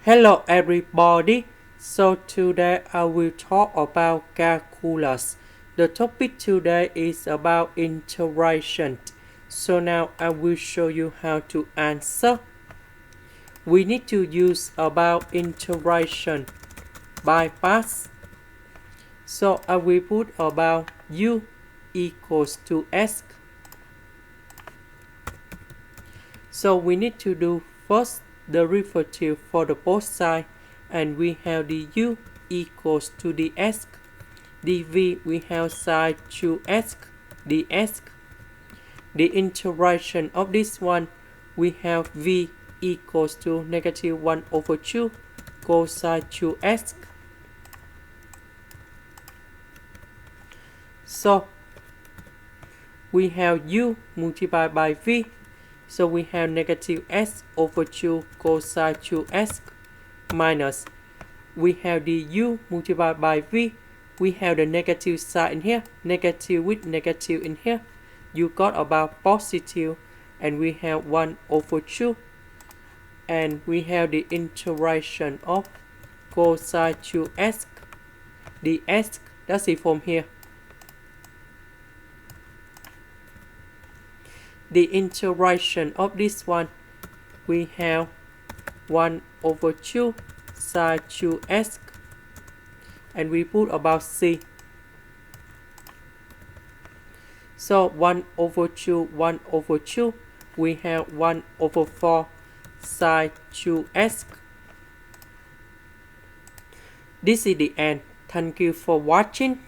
Hello everybody, so today I will talk about calculus. The topic today is about integration. So now I will show you how to answer. We need to use about integration by parts. So I will put about u equals to s. So we need to do first the derivative for the both sides, and we have the u equals to the s. dv we have sine 2s ds. The integration of this one, we have v equals to negative 1 over 2 cosine 2s. So we have u multiplied by v. So we have negative s over 2 cosine 2s minus, we have the u multiplied by v. We have the negative sign in here, negative with negative in here. You got about positive, and we have 1 over 2. And we have the integration of cosine 2s ds. That's it from here. The integration of this one, we have 1 over 2 sine 2s, and we put about c. So 1 over 2, 1 over 2, we have 1 over 4 sine 2s. This is the end. Thank you for watching.